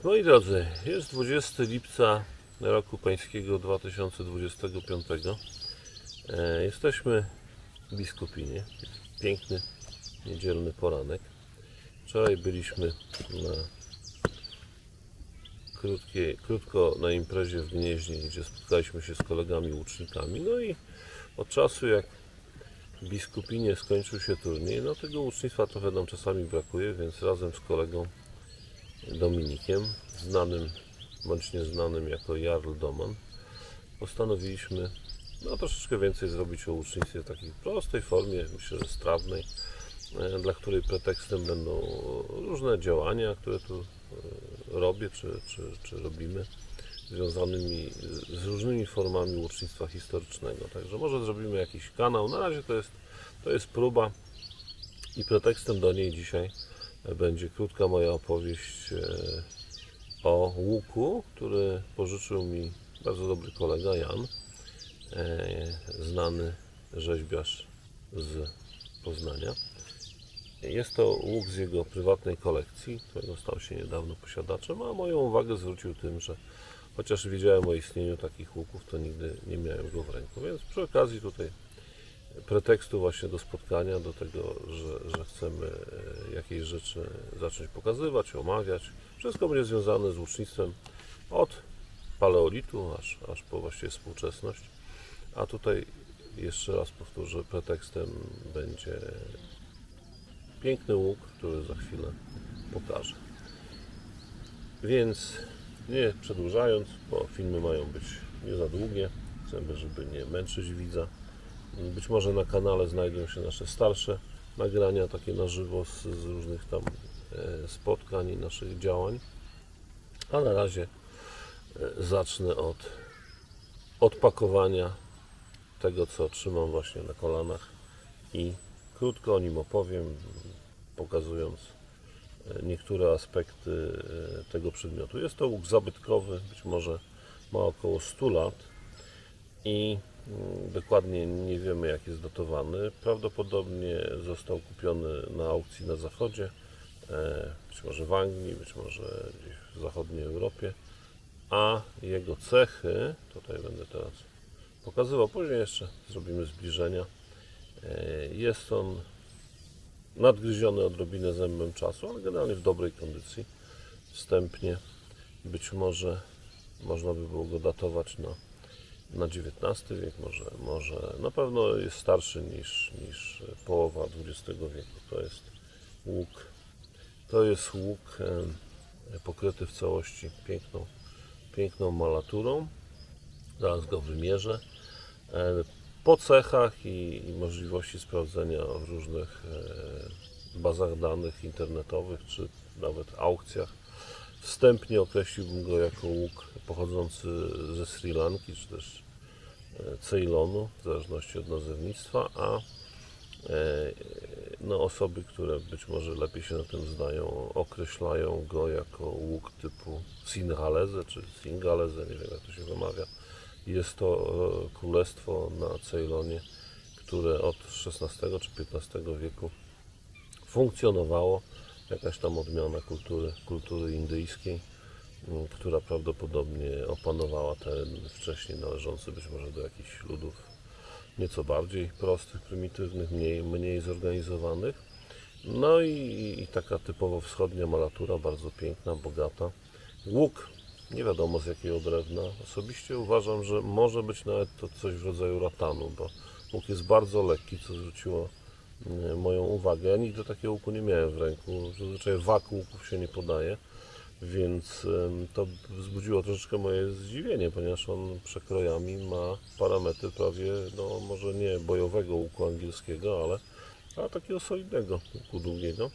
Moi drodzy, jest 20 lipca roku pańskiego 2025. Jesteśmy w Biskupinie. Piękny, niedzielny poranek. Wczoraj byliśmy krótko na imprezie w Gnieźnie, gdzie spotkaliśmy się z kolegami łucznikami. No i od czasu, jak w Biskupinie skończył się turniej, no tego łucznictwa trochę nam czasami brakuje, więc razem z kolegą Dominikiem, znanym bądź nieznanym jako Jarl Doman, postanowiliśmy troszeczkę więcej zrobić o łucznictwie w takiej prostej formie, myślę, że strawnej, dla której pretekstem będą różne działania, które tu robię czy robimy, związanymi z różnymi formami łucznictwa historycznego. Także może zrobimy jakiś kanał. Na razie to jest próba i pretekstem do niej dzisiaj będzie krótka moja opowieść o łuku, który pożyczył mi bardzo dobry kolega Jan, znany rzeźbiarz z Poznania. Jest to łuk z jego prywatnej kolekcji, którego stał się niedawno posiadaczem, a moją uwagę zwrócił tym, że chociaż wiedziałem o istnieniu takich łuków, to nigdy nie miałem go w ręku. Więc przy okazji tutaj pretekstu właśnie do spotkania, do tego, że chcemy jakieś rzeczy zacząć pokazywać, omawiać. Wszystko będzie związane z łucznictwem od paleolitu aż po właściwie współczesność. A tutaj jeszcze raz powtórzę, pretekstem będzie piękny łuk, który za chwilę pokażę. Więc nie przedłużając, bo filmy mają być nie za długie, chcemy, żeby nie męczyć widza. Być może na kanale znajdą się nasze starsze nagrania, takie na żywo z różnych tam spotkań i naszych działań. A na razie zacznę od odpakowania tego, co trzymam właśnie na kolanach i krótko o nim opowiem, pokazując niektóre aspekty tego przedmiotu. Jest to łuk zabytkowy, być może ma około 100 lat i dokładnie nie wiemy, jak jest datowany. Prawdopodobnie został kupiony na aukcji na zachodzie, być może w Anglii, być może gdzieś w zachodniej Europie, a jego cechy, tutaj będę teraz pokazywał, później jeszcze zrobimy zbliżenia. Jest on nadgryziony odrobinę zębem czasu, ale generalnie w dobrej kondycji. Wstępnie być może można by było go datować na XIX wiek, może na pewno jest starszy niż połowa XX wieku. To jest łuk pokryty w całości piękną malaturą. Zaraz go wymierzę. Po cechach i możliwości sprawdzenia w różnych bazach danych internetowych, czy nawet aukcjach, wstępnie określiłbym go jako łuk pochodzący ze Sri Lanki, czy też Ceylonu, w zależności od nazewnictwa, a osoby, które być może lepiej się na tym znają, określają go jako łuk typu Singhalese, czy Singalese, nie wiem, jak to się wymawia. Jest to królestwo na Ceylonie, które od XVI czy XV wieku funkcjonowało, jakaś tam odmiana kultury indyjskiej, która prawdopodobnie opanowała teren wcześniej należący być może do jakichś ludów nieco bardziej prostych, prymitywnych, mniej zorganizowanych. No i taka typowo wschodnia malatura, bardzo piękna, bogata. Łuk nie wiadomo z jakiego drewna. Osobiście uważam, że może być nawet to coś w rodzaju ratanu, bo łuk jest bardzo lekki, co zwróciło moją uwagę. Ja nigdy takiego łuku nie miałem w ręku. Zazwyczaj wag łuków się nie podaje, więc to wzbudziło troszeczkę moje zdziwienie, ponieważ on przekrojami ma parametry prawie, może nie bojowego łuku angielskiego, ale takiego solidnego łuku długiego.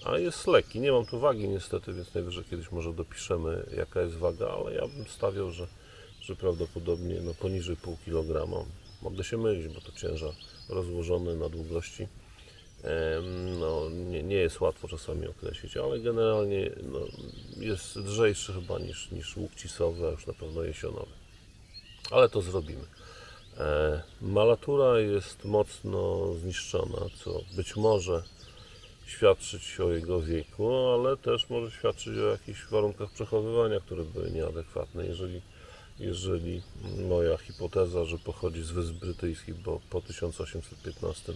A jest lekki. Nie mam tu wagi niestety, więc najwyżej kiedyś może dopiszemy, jaka jest waga, ale ja bym stawiał, że prawdopodobnie poniżej pół kilograma. Mogę się mylić, bo to ciężar rozłożony na długości nie jest łatwo czasami określić, ale generalnie jest lżejszy chyba niż łuk cisowy, a już na pewno jesionowy. Ale to zrobimy. Malatura jest mocno zniszczona, co być może świadczyć o jego wieku, ale też może świadczyć o jakichś warunkach przechowywania, które były nieadekwatne. Jeżeli moja hipoteza, że pochodzi z Wysp Brytyjskich, bo po 1815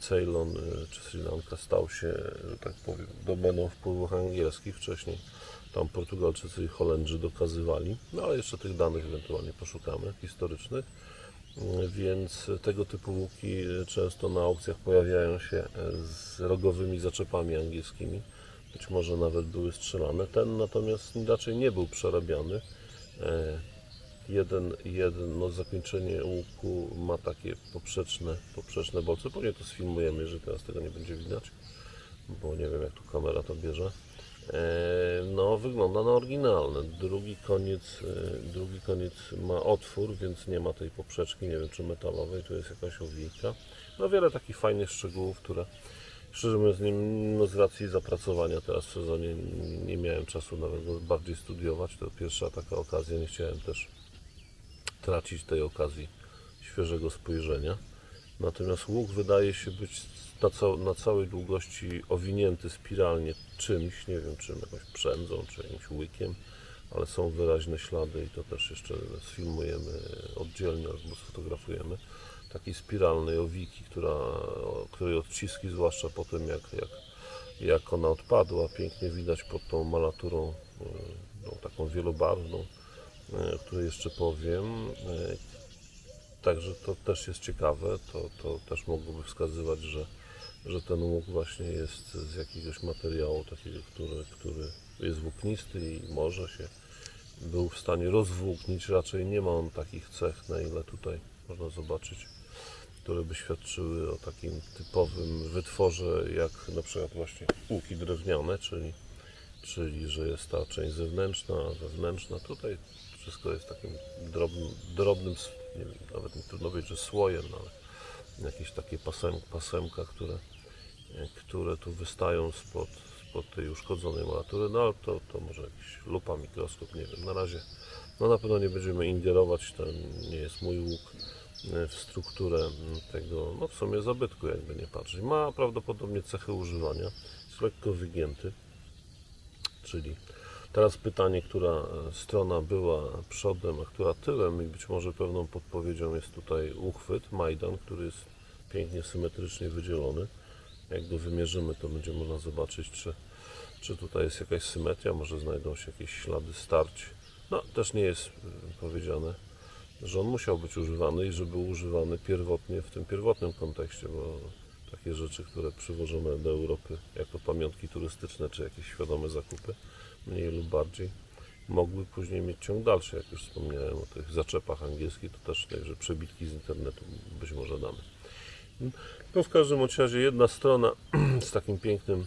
Ceylon czy Sri Lanka stał się, że tak powiem, domeną wpływów angielskich. Wcześniej tam Portugalczycy i Holendrzy dokazywali, no ale jeszcze tych danych ewentualnie poszukamy, historycznych. Więc tego typu łuki często na aukcjach pojawiają się z rogowymi zaczepami angielskimi. Być może nawet były strzelane. Ten natomiast raczej nie był przerabiany. No zakończenie łuku ma takie poprzeczne bolce. Później to sfilmujemy, jeżeli teraz tego nie będzie widać, bo nie wiem jak tu kamera to bierze. No wygląda na oryginalne. Drugi koniec ma otwór, więc nie ma tej poprzeczki, nie wiem czy metalowej, tu jest jakaś owijka. No wiele takich fajnych szczegółów, które szczerze mówiąc no z racji zapracowania teraz w sezonie nie miałem czasu nawet go bardziej studiować. To pierwsza taka okazja, nie chciałem też tracić tej okazji świeżego spojrzenia. Natomiast łuk wydaje się być na całej długości owinięty spiralnie czymś, nie wiem czym, jakąś przędzą czy jakimś łykiem, ale są wyraźne ślady i to też jeszcze sfilmujemy oddzielnie albo sfotografujemy. Takiej spiralnej owiki, której odciski, zwłaszcza po tym jak ona odpadła, pięknie widać pod tą malaturą no, taką wielobarwną, o której jeszcze powiem. Także to też jest ciekawe, to też mogłoby wskazywać, że ten łuk właśnie jest z jakiegoś materiału takiego, który jest włóknisty i może się był w stanie rozwłóknić. Raczej nie ma on takich cech, na ile tutaj można zobaczyć, które by świadczyły o takim typowym wytworze, jak na przykład właśnie łuki drewniane, czyli że jest ta część zewnętrzna, wewnętrzna. Tutaj wszystko jest takim drobnym, nie wiem, nawet nie trudno powiedzieć, że słojem, no, ale jakieś takie pasemka, które tu wystają spod tej uszkodzonej malatury, no ale to może jakiś lupa, mikroskop, nie wiem, na razie no na pewno nie będziemy ingerować, to nie jest mój łuk, w strukturę tego, no w sumie zabytku, jakby nie patrzeć. Ma prawdopodobnie cechy używania, jest lekko wygięty, czyli teraz pytanie, która strona była przodem, a która tyłem, i być może pewną podpowiedzią jest tutaj uchwyt Majdan, który jest pięknie symetrycznie wydzielony. Jak go wymierzymy, to będzie można zobaczyć, czy tutaj jest jakaś symetria, może znajdą się jakieś ślady starć. No, też nie jest powiedziane, że on musiał być używany i że był używany pierwotnie w tym pierwotnym kontekście, bo takie rzeczy, które przywożone do Europy jako pamiątki turystyczne, czy jakieś świadome zakupy, mniej lub bardziej, mogły później mieć ciąg dalszy. Jak już wspomniałem o tych zaczepach angielskich, to też także przebitki z internetu być może damy. No w każdym razie jedna strona z takim pięknym,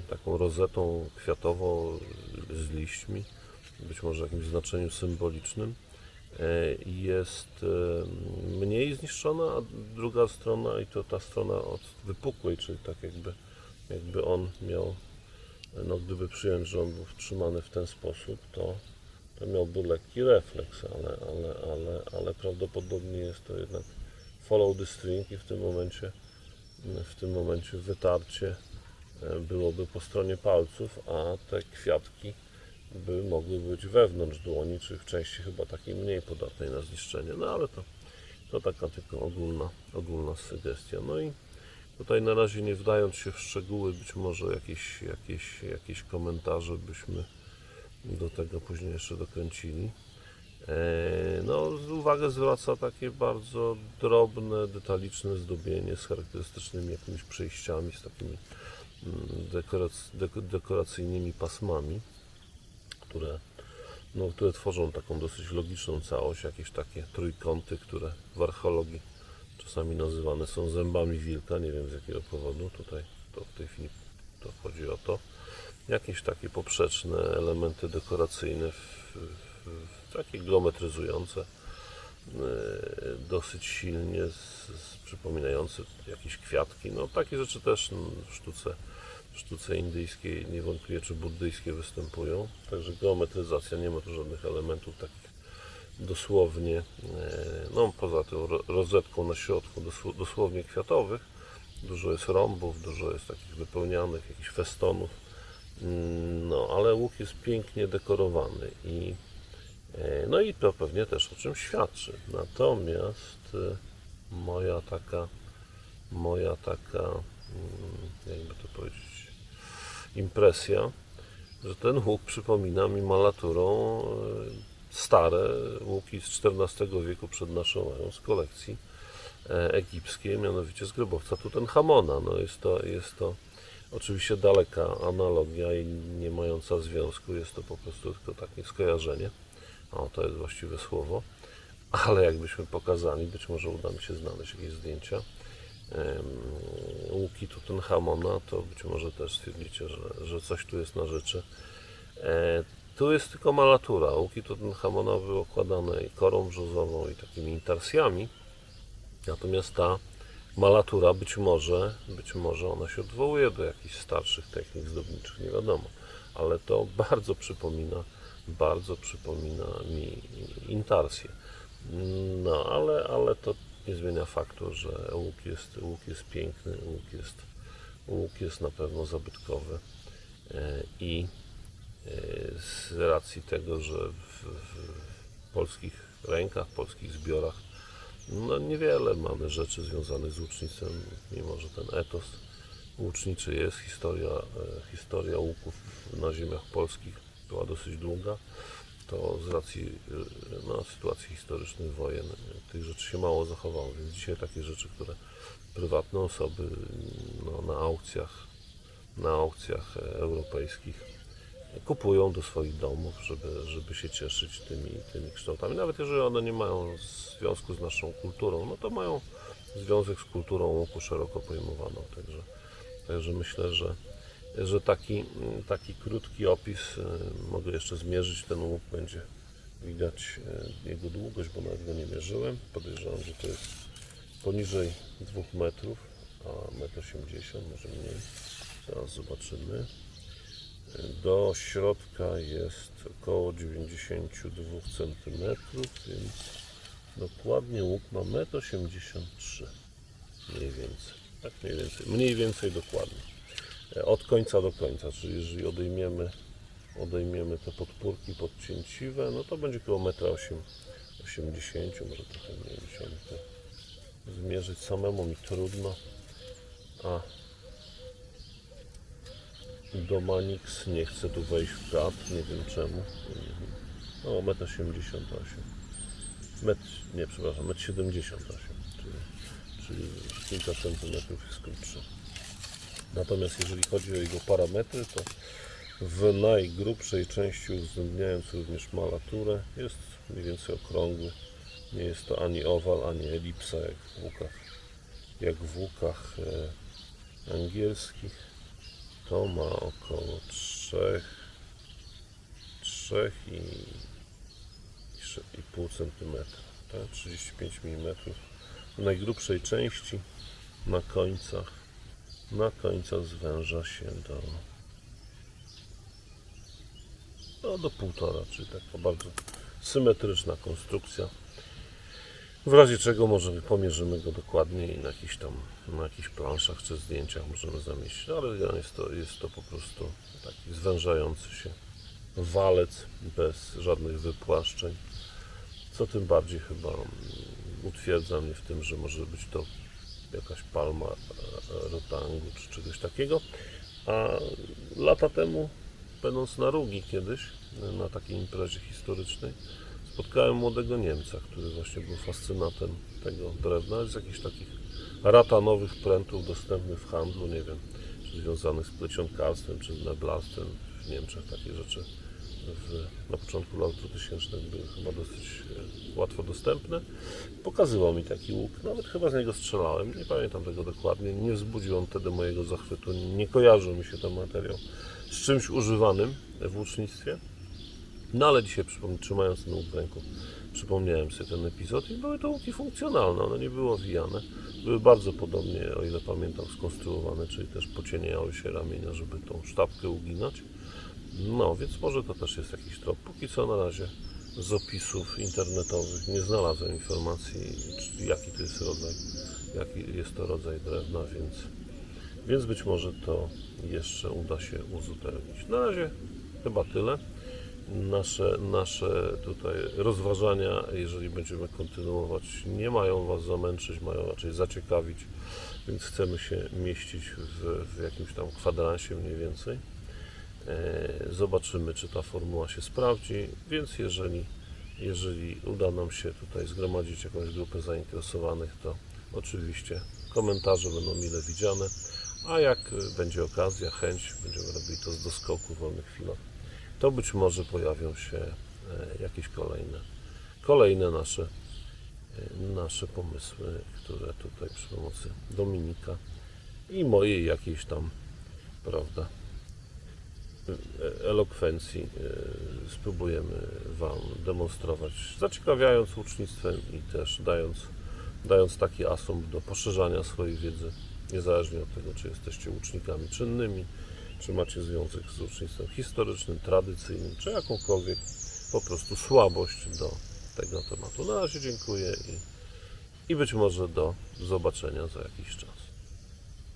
taką rozetą kwiatową z liśćmi, być może w jakimś znaczeniu symbolicznym, jest mniej zniszczona, a druga strona, i to ta strona od wypukłej, czyli tak jakby on miał, no gdyby przyjąć, że on był trzymany w ten sposób, to miałby lekki refleks, ale prawdopodobnie jest to jednak follow the string i w tym momencie wytarcie byłoby po stronie palców, a te kwiatki mogły być wewnątrz dłoni, czy w części chyba takiej mniej podatnej na zniszczenie, no ale to taka tylko ogólna sugestia. No i tutaj na razie nie wdając się w szczegóły, być może jakieś komentarze byśmy do tego później jeszcze dokręcili. No, uwagę zwraca takie bardzo drobne, detaliczne zdobienie z charakterystycznymi jakimiś przejściami, z takimi dekoracyjnymi pasmami, które tworzą taką dosyć logiczną całość, jakieś takie trójkąty, które w archeologii czasami nazywane są zębami wilka, nie wiem z jakiego powodu, tutaj to w tej chwili to chodzi o to. Jakieś takie poprzeczne elementy dekoracyjne, takie geometryzujące, dosyć silnie, przypominające jakieś kwiatki. No takie rzeczy też w sztuce indyjskiej niewątpliwie, czy buddyjskiej występują. Także geometryzacja, nie ma tu żadnych elementów takich dosłownie, no poza tą rozetką na środku, dosłownie kwiatowych, dużo jest rąbów, dużo jest takich wypełnianych, jakichś festonów, no ale łuk jest pięknie dekorowany i no i to pewnie też o czymś świadczy. Natomiast moja taka, jakby to powiedzieć, impresja, że ten łuk przypomina mi malaturą stare łuki z XIV wieku przed naszą erą z kolekcji egipskiej, mianowicie z grobowca Tutenchamona. No jest to oczywiście daleka analogia i nie mająca związku, jest to po prostu tylko takie skojarzenie. O, to jest właściwe słowo, ale jakbyśmy pokazali, być może uda mi się znaleźć jakieś zdjęcia łuki Tutenchamona, to być może też stwierdzicie, że coś tu jest na rzeczy. Tu jest tylko malatura. Łuki Tutenchamona były okładane i korą brzozową i takimi intarsjami, natomiast ta malatura być może ona się odwołuje do jakichś starszych technik zdobniczych, nie wiadomo, ale to bardzo przypomina mi intarsję. No, ale to nie zmienia faktu, że łuk jest piękny, łuk jest na pewno zabytkowy i z racji tego, że w polskich rękach, w polskich zbiorach no niewiele mamy rzeczy związanych z łucznictwem, mimo że ten etos łuczniczy jest, historia łuków na ziemiach polskich była dosyć długa, to z racji sytuacji historycznych wojen tych rzeczy się mało zachowało, więc dzisiaj takie rzeczy, które prywatne osoby na aukcjach europejskich kupują do swoich domów, żeby się cieszyć tymi kształtami. Nawet jeżeli one nie mają związku z naszą kulturą, no to mają związek z kulturą łuku szeroko pojmowaną. Także myślę, że taki krótki opis, mogę jeszcze zmierzyć ten łuk, będzie widać jego długość, bo nawet go nie mierzyłem. Podejrzewam, że to jest poniżej 2 metrów, a 1,80 m, może mniej. Zaraz zobaczymy. Do środka jest około 92 cm, więc dokładnie łuk ma 1,83 m. Mniej więcej. Tak mniej więcej dokładnie. Od końca do końca, czyli jeżeli odejmiemy te podpórki podcięciwe, no to będzie około 1,80 m, może trochę mniej, musiałem to zmierzyć samemu, mi trudno, a Domanix nie chce tu wejść w kadr, nie wiem czemu. No, 1,78 m. 1,78 m, czyli kilka centymetrów jest krótszy. Natomiast jeżeli chodzi o jego parametry, to w najgrubszej części, uwzględniając również malaturę, jest mniej więcej okrągły. Nie jest to ani owal, ani elipsa jak w łukach angielskich. To ma około 3,5 cm, tak? 35 mm w najgrubszej części, na końcach zwęża się do 1,5, czyli taka bardzo symetryczna konstrukcja. W razie czego może pomierzymy go dokładniej na jakichś planszach czy zdjęciach możemy zamieścić, ale jest to po prostu taki zwężający się walec bez żadnych wypłaszczeń, co tym bardziej chyba utwierdza mnie w tym, że może być to jakaś palma rotangu czy czegoś takiego. A lata temu, będąc na Rugi kiedyś, na takiej imprezie historycznej, spotkałem młodego Niemca, który właśnie był fascynatem tego drewna, z jakichś takich ratanowych prętów dostępnych w handlu, nie wiem, czy związanych z plecionkarstwem, czy z meblarstwem w Niemczech. Takie rzeczy na początku lat 2000 były chyba dosyć łatwo dostępne. Pokazywał mi taki łuk, nawet chyba z niego strzelałem, nie pamiętam tego dokładnie, nie wzbudził on wtedy mojego zachwytu, nie kojarzył mi się ten materiał z czymś używanym w łucznictwie. No ale dzisiaj, trzymając ten łuk w ręku, przypomniałem sobie ten epizod i były to łuki funkcjonalne, one nie były owijane, były bardzo podobnie, o ile pamiętam, skonstruowane, czyli też pocieniały się ramienia, żeby tą sztabkę uginać. No, więc może to też jest jakiś trop. Póki co na razie z opisów internetowych nie znalazłem informacji, jaki to jest rodzaj jaki jest to rodzaj drewna, więc być może to jeszcze uda się uzupełnić. Na razie chyba tyle. Nasze tutaj rozważania, jeżeli będziemy kontynuować, nie mają Was zamęczyć, mają raczej zaciekawić, więc chcemy się mieścić w jakimś tam kwadransie mniej więcej. Zobaczymy, czy ta formuła się sprawdzi, więc jeżeli uda nam się tutaj zgromadzić jakąś grupę zainteresowanych, to oczywiście komentarze będą mile widziane, a jak będzie okazja, chęć, będziemy robili to z doskoku w wolnych chwilach, to być może pojawią się jakieś kolejne nasze pomysły, które tutaj przy pomocy Dominika i mojej jakiejś tam, prawda, elokwencji spróbujemy Wam demonstrować, zaciekawiając łucznictwem i też dając taki asumpt do poszerzania swojej wiedzy, niezależnie od tego, czy jesteście łucznikami czynnymi, czy macie związek z łucznictwem historycznym, tradycyjnym, czy jakąkolwiek po prostu słabość do tego tematu. Na razie dziękuję i być może do zobaczenia za jakiś czas.